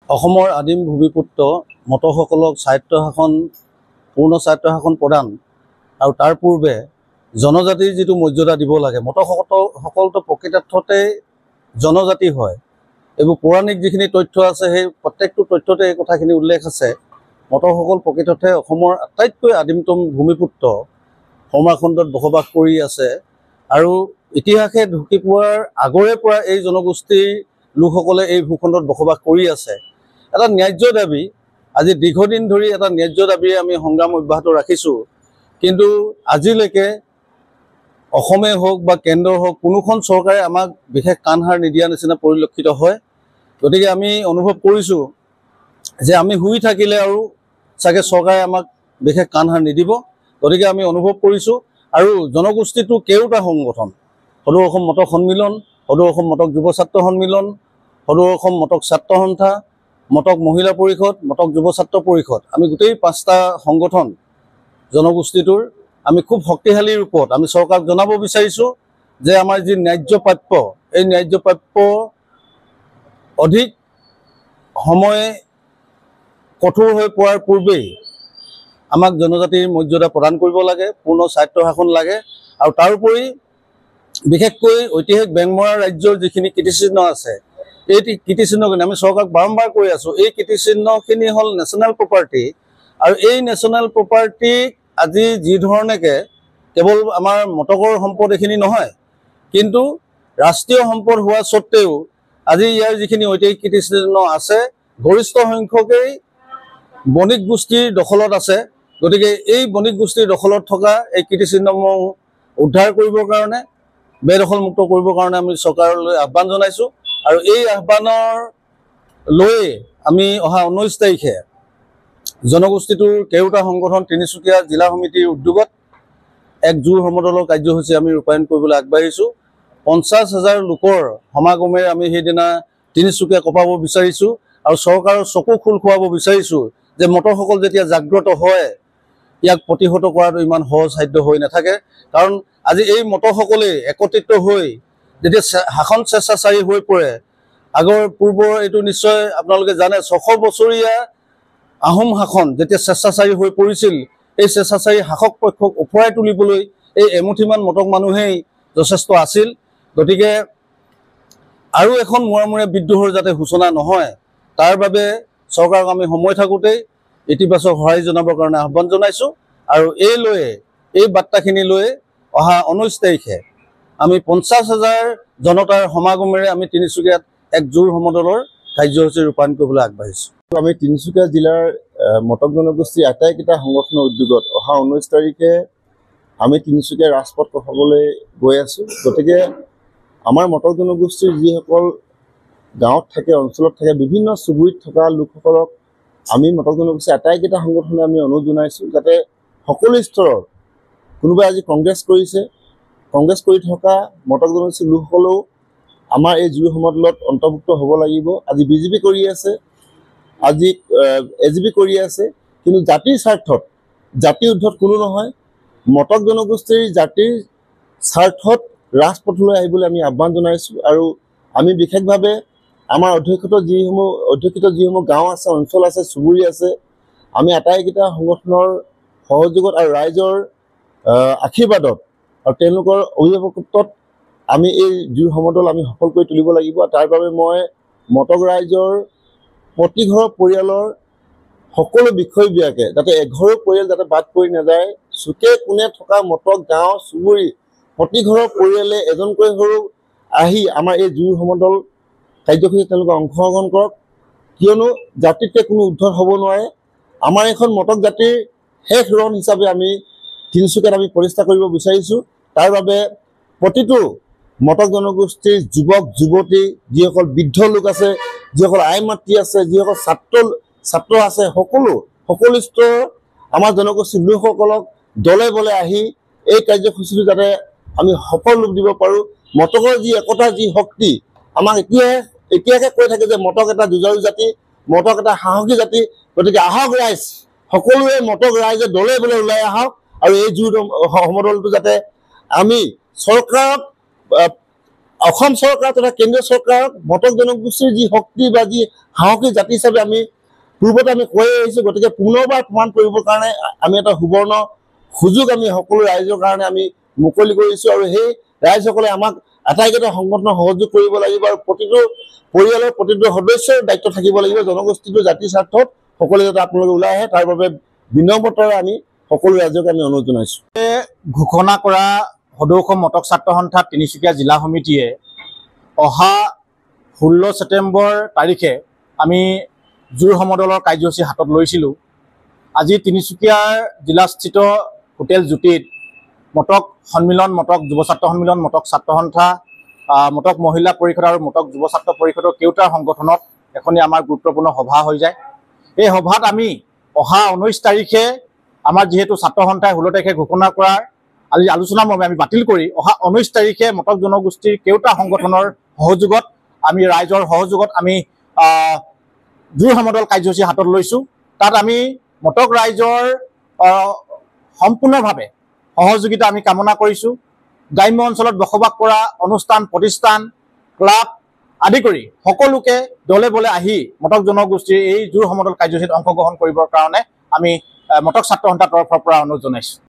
অসমৰ আদিম ভূমিপুত্ৰ মটকসকলক পূৰ্ণ স্বায়ত্তশাসন প্ৰদান আৰু তাৰ পূৰ্বে জনজাতিৰ যিটো মৰ্যাদা দিব লাগে, মটকসকলতো প্ৰকৃতাৰ্থতে জনজাতি হয়। এইবোৰ পৌৰাণিক যিখিনি তথ্য আছে সেই প্ৰত্যেকটো তথ্যতে এই কথাখিনি উল্লেখ আছে। মটকসকল প্ৰকৃততে অসমৰ আটাইতকৈ আদিমতম ভূমিপুত্ৰ সমাখণ্ডত বসবাস কৰি আছে আৰু ইতিহাসে ঢুকি পোৱাৰ আগৰে পৰা এই জনগোষ্ঠীৰ লোকসকলে এই ভূখণ্ডত বসবাস কৰি আছে। এটা ন্যায্য দাবী, আজি দীৰ্ঘদিন ধৰি এটা ন্যায্য দাবীৰে আমি সংগ্ৰাম অব্যাহত ৰাখিছোঁ, কিন্তু আজিলৈকে অসমেই হওক বা কেন্দ্ৰৰ হওক কোনোখন চৰকাৰে আমাক বিশেষ কাণসাৰ নিদিয়া নিচিনা পৰিলক্ষিত হয়। গতিকে আমি অনুভৱ কৰিছোঁ যে আমি শুই থাকিলে আৰু চাগে চৰকাৰে আমাক বিশেষ কাণসাৰ নিদিব। গতিকে আমি অনুভৱ কৰিছোঁ আৰু জনগোষ্ঠীটো কেওটা সংগঠন, সদৌ অসম মটক সন্মিলন, সদৌ অসম মটক যুৱ ছাত্ৰ সন্মিলন, সদৌ অসম মটক ছাত্ৰ সন্থা, মটক মহিলা পৰিষদ, মটক যুৱ ছাত্ৰ পৰিষদ, আমি গোটেই 5টা সংগঠন জনগোষ্ঠীটোৰ আমি খুব শক্তিশালী ৰূপত আমি চৰকাৰক জনাব বিচাৰিছোঁ যে আমাৰ যি ন্যায্য প্ৰাপ্য, এই ন্যায্য প্ৰাপ্য অধিক সময় কঠোৰ হৈ পৰাৰ পূৰ্বেই আমাক জনজাতিৰ মৰ্যাদা প্ৰদান কৰিব লাগে, পূৰ্ণ স্বায়ত্তশাসন লাগে। আৰু তাৰোপৰি বিশেষকৈ ঐতিহাসিক বেংমৰা ৰাজ্যৰ যিখিনি কীৰ্তিচিহ্ন আছে, এই কীৰ্তিচিহ্নখিনি আমি চৰকাৰক বাৰম্বাৰ কৈ আছোঁ, এই কীৰ্তিচিহ্নখিনি হ'ল নেশ্যনেল প্ৰপাৰ্টি। আৰু এই নেশ্যনেল প্ৰপাৰ্টিক আজি যি ধৰণেকে কেৱল আমাৰ মটকৰ সম্পদ এইখিনি নহয়, কিন্তু ৰাষ্ট্ৰীয় সম্পদ হোৱা স্বত্তেও আজি ইয়াৰ যিখিনি ঐতিহাসিক কীৰ্তিচিহ্ন আছে গৰিষ্ঠ সংখ্যকেই বণিক গোষ্ঠীৰ দখলত আছে। গতিকে এই বণিক গোষ্ঠীৰ দখলত থকা এই কীৰ্তিচিহ্নসমূহ উদ্ধাৰ কৰিবৰ কাৰণে, বেদখলমুক্ত কৰিবৰ কাৰণে আমি চৰকাৰলৈ আহ্বান জনাইছোঁ। আৰু এই আহ্বানৰ লৈ আমি অহা 19 তাৰিখে জনগোষ্ঠীটোৰ কেওটা সংগঠন তিনিচুকীয়া জিলা সমিতিৰ উদ্যোগত এক জোৰ সমদলৰ কাৰ্যসূচী আমি ৰূপায়ণ কৰিবলৈ আগবাঢ়িছোঁ। 50,000 লোকৰ সমাগমেৰে আমি সেইদিনা তিনিচুকীয়া কপাব বিচাৰিছোঁ আৰু চৰকাৰৰ চকু খোল খুৱাব বিচাৰিছোঁ যে মটকসকল যেতিয়া জাগ্ৰত হয় ইয়াক প্ৰতিহত কৰাটো ইমান সহজসাধ্য হৈ নাথাকে। কাৰণ আজি এই মটকসকলেই একত্ৰিত হৈ যেতিয়া শাসন স্বেচ্ছাচাৰী হৈ পৰে, পূৰ্বৰ এইটো নিশ্চয় আপোনালোকে জানে, 600 বছৰীয়া আহোম শাসন যেতিয়া স্বেচ্ছাচাৰী হৈ পৰিছিল, এই স্বেচ্ছাচাৰী শাসক পক্ষক ওফৰাই তুলিবলৈ এই এমুঠিমান মটক মানুহেই যথেষ্ট আছিল। গতিকে আৰু এখন মূৰামূৰীয়া বিদ্ৰোহৰ যাতে সূচনা নহয়, তাৰ বাবে চৰকাৰক আমি সময় থাকোঁতেই ইতিবাচক সঁহাৰি জনাবৰ কাৰণে আহ্বান জনাইছোঁ। আৰু এই বাৰ্তাখিনি লৈ অহা 19 তাৰিখে আমি 50,000 জনতাৰ সমাগমেৰে আমি তিনিচুকীয়াত এক জোৰ সমদলৰ কাৰ্যসূচী ৰূপায়ণ কৰিবলৈ আগবাঢ়িছোঁ। আমি তিনিচুকীয়া জিলাৰ মটক জনগোষ্ঠীৰ আটাইকেইটা সংগঠনৰ উদ্যোগত অহা 19 তাৰিখে আমি তিনিচুকীয়া ৰাজপথ কঢ়াবলৈ গৈ আছোঁ। গতিকে আমাৰ মটক জনগোষ্ঠীৰ যিসকল গাঁৱত থাকে, অঞ্চলত থাকে, বিভিন্ন চুবুৰীত থকা লোকসকলক আমি মটক জনগোষ্ঠীৰ আটাইকেইটা সংগঠনে আমি অনুৰোধ জনাইছোঁ যাতে সকলো স্তৰৰ, কোনোবাই আজি কংগ্ৰেছ কৰিছে, কংগ্ৰেছ কৰি থকা মটক জনগোষ্ঠীৰ লোকসকলেও আমাৰ এই জুই সমদলত অন্তৰ্ভুক্ত হ'ব লাগিব। আজি বিজেপি কৰি আছে, আজি এজিপি কৰি আছে, কিন্তু জাতিৰ স্বাৰ্থত, জাতিৰ ঊৰ্ধত কোনো নহয়। মটক জনগোষ্ঠীৰ জাতিৰ স্বাৰ্থত ৰাজপথলৈ আহিবলৈ আমি আহ্বান জনাইছোঁ। আৰু আমি বিশেষভাৱে আমাৰ অধ্যুষিত যিসমূহ গাঁও আছে, অঞ্চল আছে, চুবুৰী আছে, আমি আটাইকেইটা সংগঠনৰ সহযোগত আৰু ৰাইজৰ আশীৰ্বাদত আৰু তেওঁলোকৰ অভিভাৱকত্বত আমি এই জুই সমদল আমি সফল কৰি তুলিব লাগিব। তাৰ বাবে মই মটক ৰাইজৰ প্ৰতি ঘৰৰ পৰিয়ালৰ সকলো বিষয়ববীয়াকে যাতে এঘৰো পৰিয়াল যাতে বাদ পৰি নাযায়, চুকে কোণে থকা মটক গাঁও চুবুৰী প্ৰতি ঘৰৰ পৰিয়ালে এজনকৈ হ'লেও আহি আমাৰ এই জুই সমদল কাৰ্যসূচীত তেওঁলোকে অংশগ্ৰহণ কৰক, কিয়নো জাতিতকৈ কোনো উদ্ধত হ'ব নোৱাৰে। আমাৰ এখন মটক জাতিৰ শেষ ৰণ হিচাপে আমি তিনিচুকীয়াত আমি প্ৰতিষ্ঠা কৰিব বিচাৰিছোঁ। তাৰ বাবে প্ৰতিটো মটক জনগোষ্ঠীৰ যুৱক যুৱতী, যিসকল বৃদ্ধ লোক আছে, যিসকল আই মাতৃ আছে, যিসকল ছাত্ৰ আছে, সকলো স্তৰৰ আমাৰ জনগোষ্ঠীৰ লোকসকলক দলে বলে আহি এই কাৰ্যসূচীটো যাতে আমি সফল ৰূপ দিব পাৰোঁ। মটকৰ যি একতা, যি শক্তি, আমাক এতিয়াকে কৈ থাকে যে মটক এটা যুঁজাৰু জাতি, মটক এটা সাহসী জাতি। গতিকে আহক ৰাইজ, সকলোৱে মটক ৰাইজে দলে বলে ওলাই আহক আৰু এই জুই সমদলটো যাতে আমি চৰকাৰক অসম চৰকাৰ তথা কেন্দ্ৰীয় চৰকাৰক মটক জনগোষ্ঠীৰ যি শক্তি বা যি সাহসী জাতি হিচাপে আমি পূৰ্বতে আমি কৈ আহিছোঁ। গতিকে পুনৰবাৰ প্ৰমাণ কৰিবৰ কাৰণে আমি এটা সুবৰ্ণ সুযোগ আমি সকলো ৰাইজৰ কাৰণে আমি মুকলি কৰিছোঁ, আৰু সেই ৰাইজসকলে আমাক আটাইকেইটা সংগঠনক সহযোগ কৰিব লাগিব, আৰু প্ৰতিটো পৰিয়ালৰ প্ৰতিটো সদস্যৰ দায়িত্ব থাকিব লাগিব জনগোষ্ঠীটো জাতিৰ স্বাৰ্থত সকলোৱে যাতে আপোনালোকে ওলাই আহে তাৰ বাবে বিনম্ৰতাৰে আমি সকলো ৰাইজক আমি অনুৰোধ জনাইছোঁ। ঘোষণা কৰা সদৌ অসম মটক ছাত্ৰ সন্থা তিনিচুকীয়া জিলা সমিতিয়ে অহা 16 ছেপ্টেম্বৰ তাৰিখে আমি জোৰ সমদলৰ কাৰ্যসূচী হাতত লৈছিলোঁ। আজি তিনিচুকীয়াৰ জিলাস্থিত হোটেল জ্যোতিত মটক সন্মিলন, মটক যুৱ ছাত্ৰ সন্মিলন, মটক ছাত্ৰ সন্থা, মটক মহিলা পৰিষদ আৰু মটক যুৱ ছাত্ৰ পৰিষদৰ কেওটা সংগঠনত এখনি আমাৰ গুৰুত্বপূৰ্ণ সভা হৈ যায়। এই সভাত আমি অহা 19 তাৰিখে আমাৰ যিহেতু ছাত্ৰ সন্থাই 16 তাৰিখে ঘোষণা কৰাৰ আলোচনাৰ মৰ্মে আমি বাতিল কৰি অহা 19 তাৰিখে মটক জনগোষ্ঠীৰ কেওটা সংগঠনৰ সহযোগত আমি ৰাইজৰ সহযোগত আমি জোৰ সমদল কাৰ্যসূচী হাতত লৈছোঁ। তাত আমি মটক ৰাইজৰ সম্পূৰ্ণভাৱে সহযোগিতা আমি কামনা কৰিছোঁ। গ্ৰাম্য অঞ্চলত বসবাস কৰা অনুষ্ঠান প্ৰতিষ্ঠান ক্লাব আদি কৰি সকলোকে দলে বলে আহি মটক জনগোষ্ঠীৰ এই জোৰ সমদল কাৰ্যসূচীত অংশগ্ৰহণ কৰিবৰ কাৰণে আমি মটক ছাত্ৰ সন্থাৰ তৰফৰ পৰা অনুৰোধ জনাইছোঁ।